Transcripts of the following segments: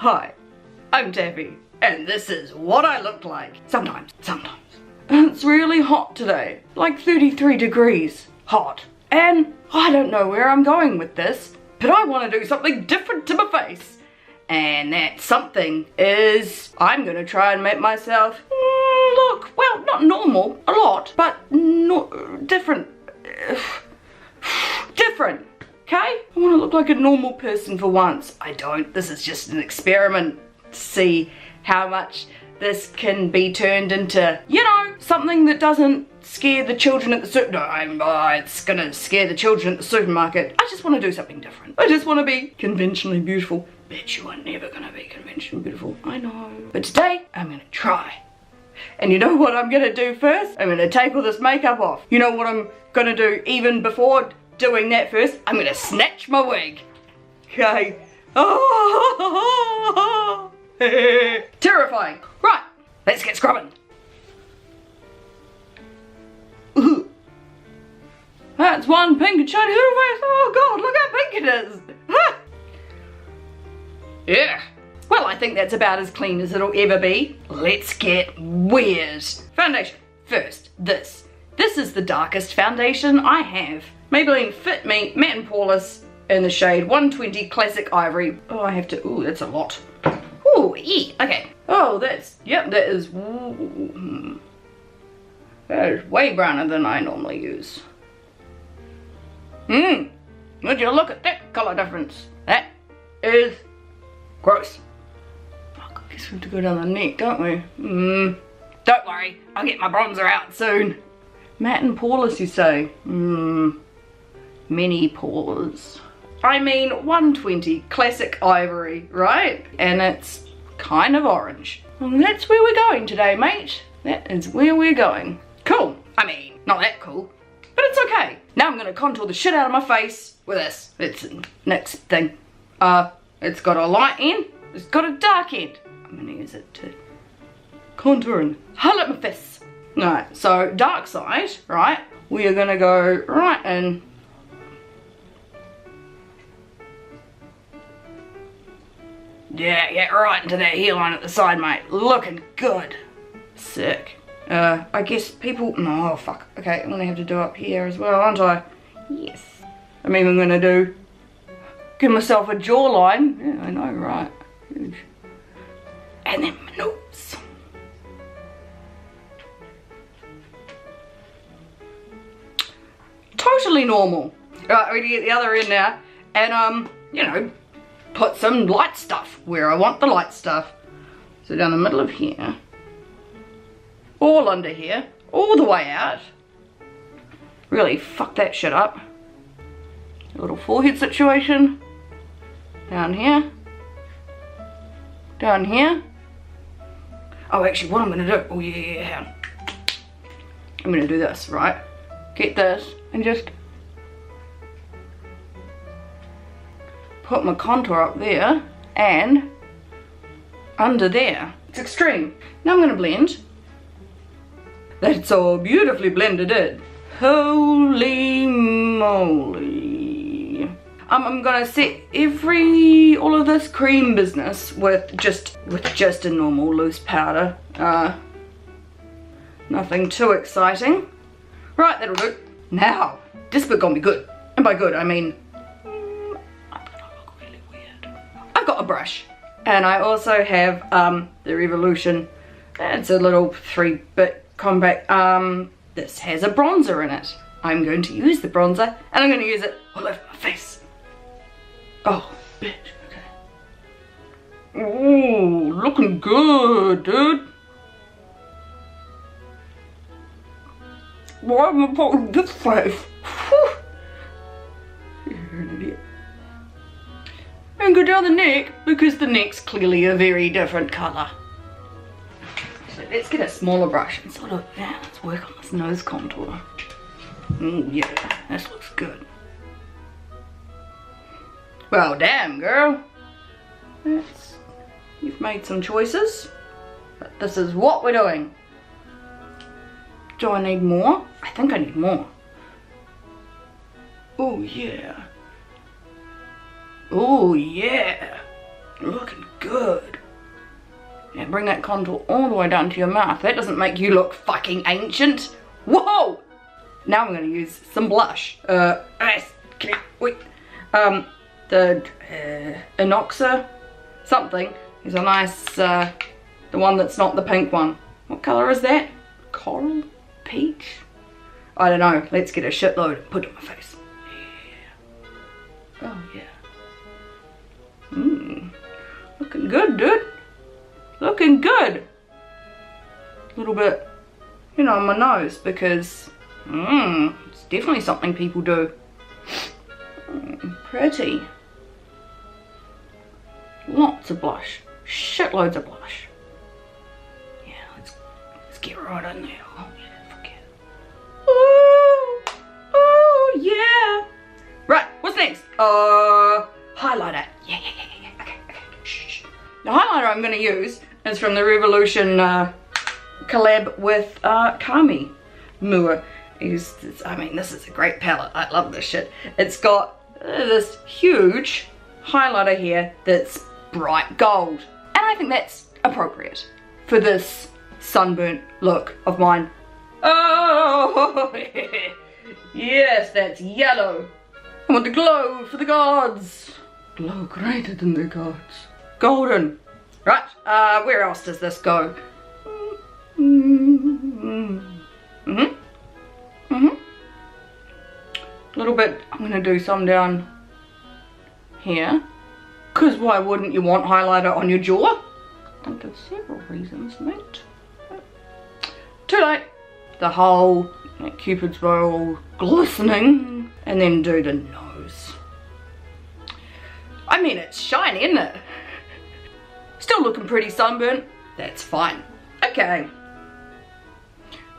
Hi, I'm Taffy, and this is what I look like. Sometimes. It's really hot today, like 33 degrees hot. And I don't know where I'm going with this, but I want to do something different to my face. And that something is, I'm going to try and make myself look, well, not normal, a lot, but different. Different. Okay? I want to look like a normal person for once. I don't. This is just an experiment to see how much this can be turned into, you know, something that doesn't scare the children at the it's gonna scare the children at the supermarket. I just want to do something different. I just want to be conventionally beautiful. Bet you are never gonna be conventionally beautiful. I know. But today, I'm gonna try. And you know what I'm gonna do first? I'm gonna take all this makeup off. You know what I'm gonna do even before doing that first? I'm gonna snatch my wig. Okay. Oh, terrifying. Right, let's get scrubbing. That's one pink and shiny little face. Oh god, look how pink it is. Yeah. Well, I think that's about as clean as it'll ever be. Let's get weird. Foundation. First, this. This is the darkest foundation I have. Maybelline Fit Me Matte and Poreless in the shade 120 Classic Ivory. Oh, I have to, ooh, that's a lot. Ooh, yeah, okay. Oh, that's, yep, that is, that is way browner than I normally use. Would you look at that colour difference? That is gross. Oh, I guess we have to go down the neck, don't we? Don't worry, I'll get my bronzer out soon. Matte and poreless, you say? Many pores. I mean 120 Classic Ivory, right? And it's kind of orange. And that's where we're going today, mate. That is where we're going. Cool. I mean, not that cool, but it's okay. Now I'm gonna contour the shit out of my face with this. It's the next thing. It's got a light end, it's got a dark end. I'm gonna use it to contour and highlight my face. Alright, so dark side, right? We are gonna go right in. Yeah, right into that hairline at the side, mate. Looking good. Sick. I guess people, no, fuck. Okay, I'm gonna have to do up here as well, aren't I? Yes. I'm even gonna give myself a jawline. Yeah, I know, right? Huge. And then my nose. Totally normal. Right, we're gonna get the other end now, and you know, put some light stuff where I want the light stuff. So down the middle of here, all under here, all the way out. Really fuck that shit up. A little forehead situation. Down here. Down here. Oh, actually, what I'm gonna do, oh yeah, I'm gonna do this, right? Get this and just put my contour up there and under there. It's extreme. Now I'm going to blend. That's all beautifully blended in. Holy moly. I'm going to set all of this cream business with just a normal loose powder. Nothing too exciting. Right, that'll do. Now, this bit gonna be good. And by good, I mean, I'm gonna look really weird. I've got a brush. And I also have the Revolution. It's a little 3-bit compact. This has a bronzer in it. I'm going to use the bronzer, and I'm going to use it all over my face. Oh, bitch, okay. Ooh, looking good, dude. Why am I putting this face? You're an idiot. And go down the neck, because the neck's clearly a very different colour. So let's get a smaller brush and sort of, yeah, let's work on this nose contour. Yeah, this looks good. Well, damn, girl. You've made some choices, but this is what we're doing. Do I need more? I think I need more. Oh yeah. Oh yeah. Looking good. Yeah, bring that contour all the way down to your mouth. That doesn't make you look fucking ancient. Whoa! Now I'm going to use some blush. The Inoxa something is a nice, the one that's not the pink one. What colour is that? Coral? Peach? I don't know. Let's get a shitload and put it on my face. Yeah. Oh yeah. Looking good, dude. Looking good. A little bit, you know, on my nose because, it's definitely something people do. Pretty. Lots of blush. Shitloads of blush. Yeah, let's get right in there. Oh yeah, fuck yeah. Ooh, yeah. Right, what's next? Highlighter. Yeah. Okay. Shh. The highlighter I'm going to use is from the Revolution collab with Kami Mua. I mean, this is a great palette. I love this shit. It's got this huge highlighter here that's bright gold. And I think that's appropriate for this sunburnt look of mine. Oh, yes, that's yellow. I want the glow for the gods. Glow greater than the gods. Golden. Right, where else does this go? A little bit, I'm going to do some down here. Because why wouldn't you want highlighter on your jaw? I think there's several reasons, mate. Too late. The whole Cupid's bow all glistening. And then do the nose. I mean, it's shiny, isn't it? Still looking pretty sunburnt. That's fine. Okay.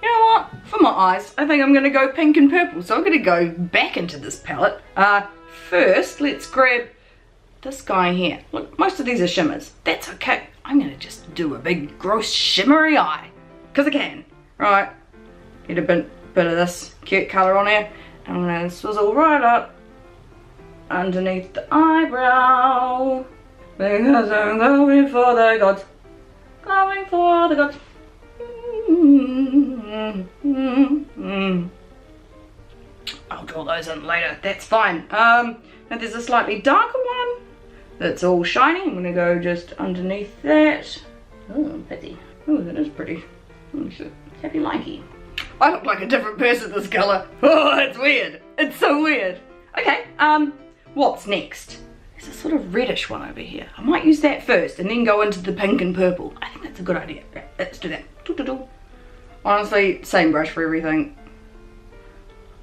You know what? For my eyes, I think I'm going to go pink and purple. So I'm going to go back into this palette. First, let's grab this guy here. Look, most of these are shimmers. That's okay. I'm going to just do a big, gross, shimmery eye. Because I can. Right. Get a bit of this cute colour on here. And I'm going to swizzle right up underneath the eyebrow. Because I'm going for the gods. Going for the gods. I'll draw those in later. That's fine. Now there's a slightly darker one that's all shiny. I'm going to go just underneath that. Oh, pretty. Oh, that is pretty. Happy likey. I look like a different person this colour. Oh, it's weird. It's so weird. Okay, what's next? There's a sort of reddish one over here. I might use that first and then go into the pink and purple. I think that's a good idea. Right, let's do that. Honestly, same brush for everything.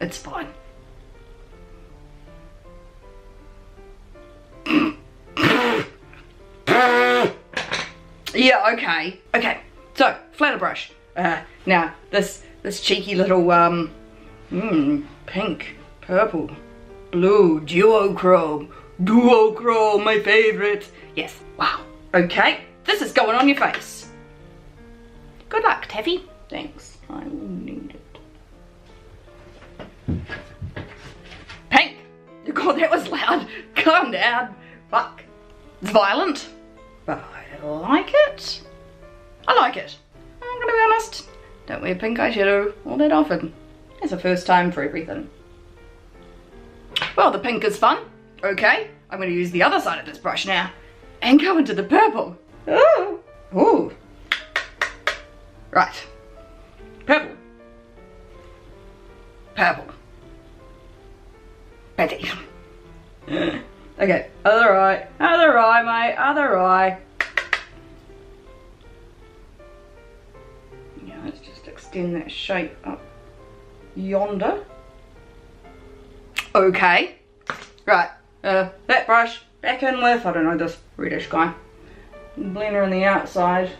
It's fine. Yeah, okay. Okay, so, flatter brush. Now, this cheeky little, pink, purple, blue, duochrome, my favorite. Yes, wow. Okay, this is going on your face. Good luck, Taffy. Thanks, I will need it. Pink! God, that was loud. Calm down. Fuck. It's violent, but I like it. I like it. I'm gonna be honest. Don't wear pink eyeshadow all that often. It's a first time for everything. Well, the pink is fun. Okay, I'm going to use the other side of this brush now and go into the purple. Ooh. Ooh. Right. Purple. Purple. Petty. Okay, other eye, mate, other eye. Yeah, let's just extend that shape up yonder. Okay, right, that brush back in with, I don't know, this reddish guy. Blender on the outside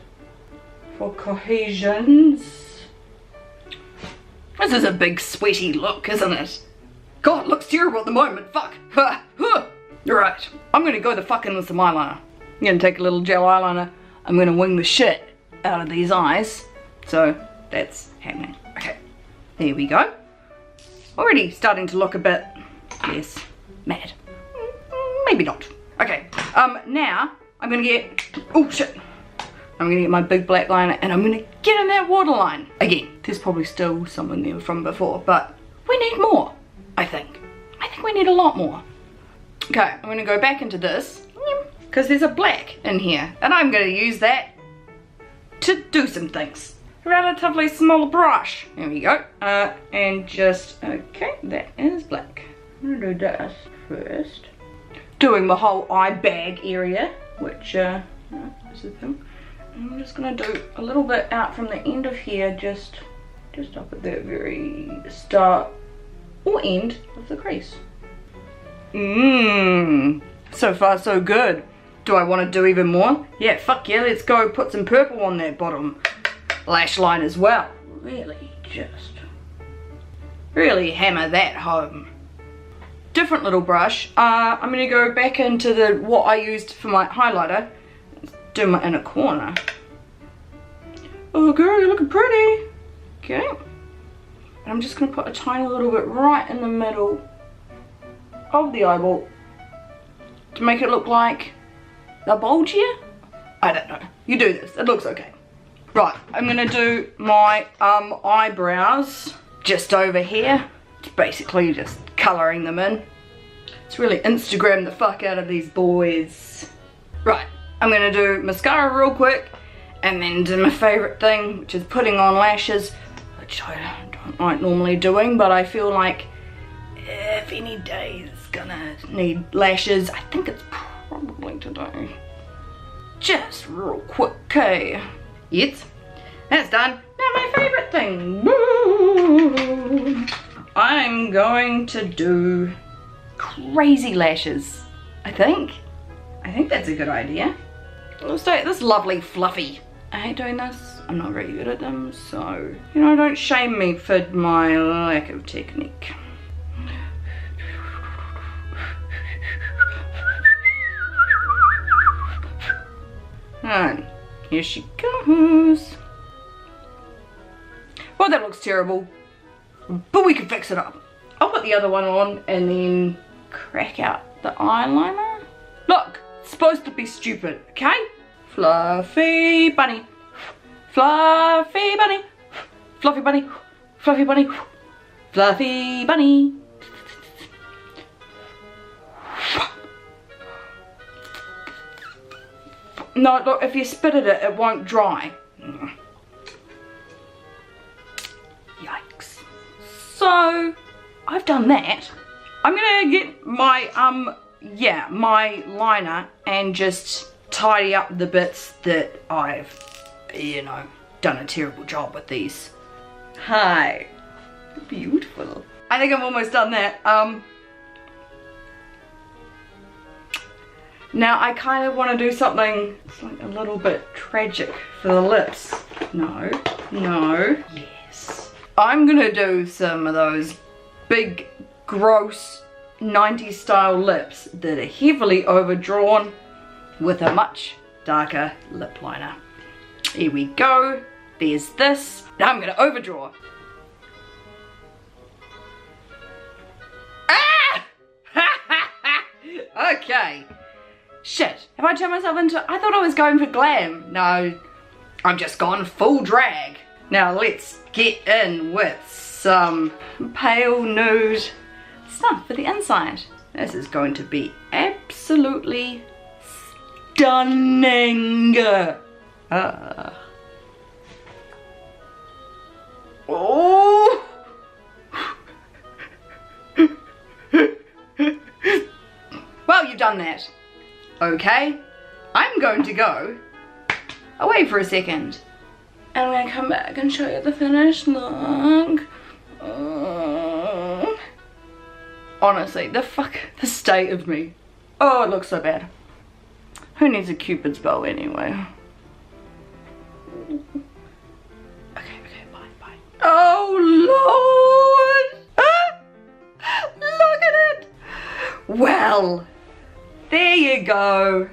for cohesions. This is a big sweaty look, isn't it? God, it looks terrible at the moment, fuck. Right, I'm gonna go the fuck in with some eyeliner. I'm gonna take a little gel eyeliner. I'm gonna wing the shit out of these eyes. So, that's happening. Okay, there we go. Already starting to look a bit, yes, mad. Maybe not. Okay, now I'm gonna get, oh shit. I'm gonna get my big black liner and I'm gonna get in that waterline. Again, there's probably still some in there from before, but we need more, I think. I think we need a lot more. Okay, I'm gonna go back into this because there's a black in here and I'm gonna use that to do some things. Relatively small brush. There we go. And just, okay, that is black. I'm gonna do this first. Doing the whole eye bag area, which, is the thing. I'm just gonna do a little bit out from the end of here, just up at the very start or end of the crease. So far so good. Do I want to do even more? Yeah, fuck yeah, let's go put some purple on that bottom lash line as well. Really hammer that home. Different little brush. I'm gonna go back into what I used for my highlighter. Do my inner corner. Oh girl, you're looking pretty. Okay. And I'm just gonna put a tiny little bit right in the middle of the eyeball to make it look like a bulge here. I don't know. You do this. It looks okay. Right, I'm gonna do my eyebrows just over here. It's basically just colouring them in. It's really Instagram the fuck out of these boys. Right, I'm gonna do mascara real quick and then do my favourite thing, which is putting on lashes, which I don't like normally doing, but I feel like if any day is gonna need lashes, I think it's probably today. Just real quick, okay. Yes, that's done. Now my favourite thing. Woo! I'm going to do crazy lashes, I think. I think that's a good idea. Let's do this lovely fluffy. I hate doing this. I'm not very good at them, so, you know, don't shame me for my lack of technique. And here she goes. Well, that looks terrible, but we can fix it up. I'll put the other one on and then crack out the eyeliner. Look, it's supposed to be stupid, okay? Fluffy bunny, fluffy bunny, fluffy bunny, fluffy bunny, fluffy bunny. No, look, if you spit at it, it won't dry. Yikes. So, I've done that. I'm gonna get my, my liner and just tidy up the bits that I've, you know, done a terrible job with these. Hi. Beautiful. I think I've almost done that. Now I kind of want to do something, it's like a little bit tragic for the lips. No, no, yes. I'm gonna do some of those big, gross 90s style lips that are heavily overdrawn with a much darker lip liner. Here we go. There's this. Now I'm gonna overdraw. Ah! Okay. Shit, have I turned myself into, I thought I was going for glam. No, I'm just gone full drag. Now let's get in with some pale nude stuff for the inside. This is going to be absolutely stunning. Oh! Well, you've done that. Okay, I'm going to go away for a second. And I'm going to come back and show you the finished look. Honestly, the state of me. Oh, it looks so bad. Who needs a Cupid's bow anyway? Okay, bye. Oh, Lord! Ah! Look at it! Well, there you go.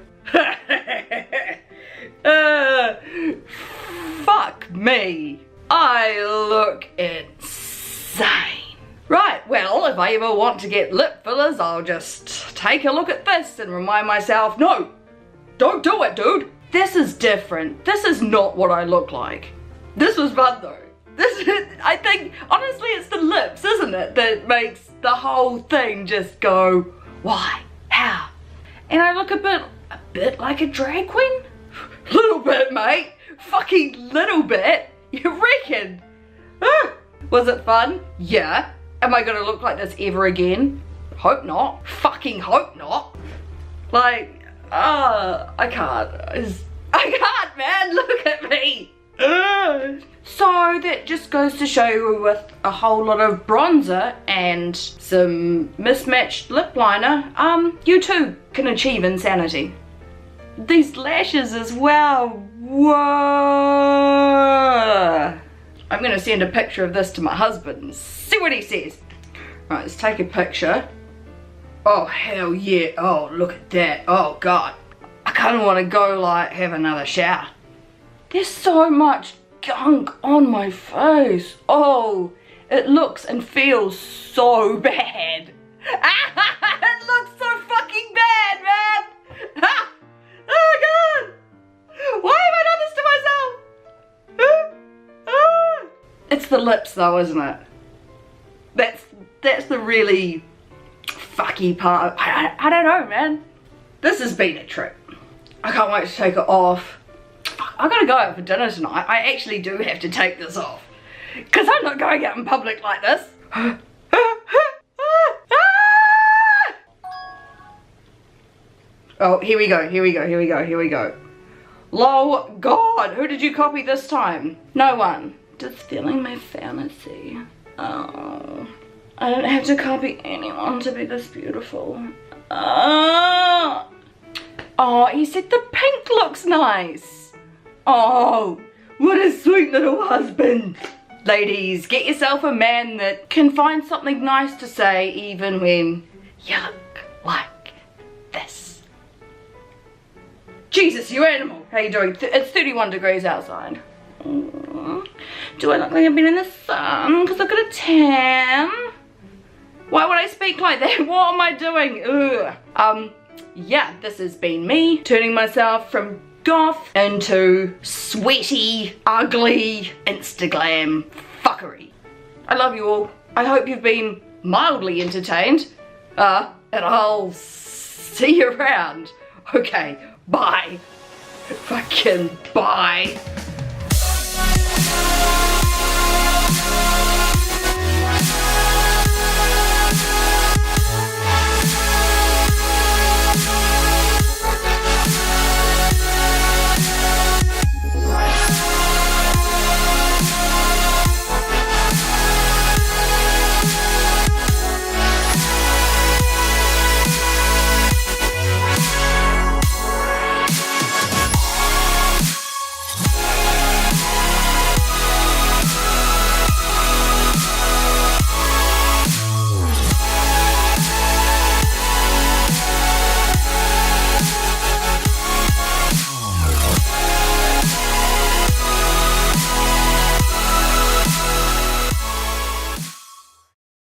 Fuck me. I look insane. Right, well, if I ever want to get lip fillers, I'll just take a look at this and remind myself, no, Don't do it, dude. This is different. This is not what I look like. This was fun though. This is, I think, honestly, it's the lips, isn't it, that makes the whole thing just go, why? How? And I look a bit like a drag queen? Little bit, mate. Fucking little bit. You reckon? Was it fun? Yeah. Am I gonna look like this ever again? Hope not. Fucking hope not. Like, I can't. I can't, man. Look at me. So that just goes to show you, with a whole lot of bronzer and some mismatched lip liner, you too can achieve insanity. These lashes as well. Whoa. I'm gonna send a picture of this to my husband and see what he says. Right, let's take a picture. Oh, hell yeah. Oh, look at that. Oh, God. I kind of want to go, like, have another shower. There's so much gunk on my face. Oh, it looks and feels so bad. It looks so fucking bad, man. Oh, God. Why have I done this to myself? It's the lips, though, isn't it? That's the really fucky part. I don't know, man. This has been a trip. I can't wait to take it off. I gotta go out for dinner tonight. I actually do have to take this off, because I'm not going out in public like this. Oh, here we go. Lol, God, who did you copy this time? No one. Just feeling my fantasy. Oh, I don't have to copy anyone to be this beautiful. Oh, he said the pink looks nice. Oh, what a sweet little husband. Ladies, get yourself a man that can find something nice to say even when you look like this. Jesus, you animal. How you doing? It's 31 degrees outside. Do I look like I've been in the sun because I've got a tan? Why would I speak like that? What am I doing? Ugh. Yeah, this has been me turning myself from goth into sweaty, ugly, Instaglam fuckery. I love you all. I hope you've been mildly entertained. And I'll see you around. Okay, bye. Fucking bye.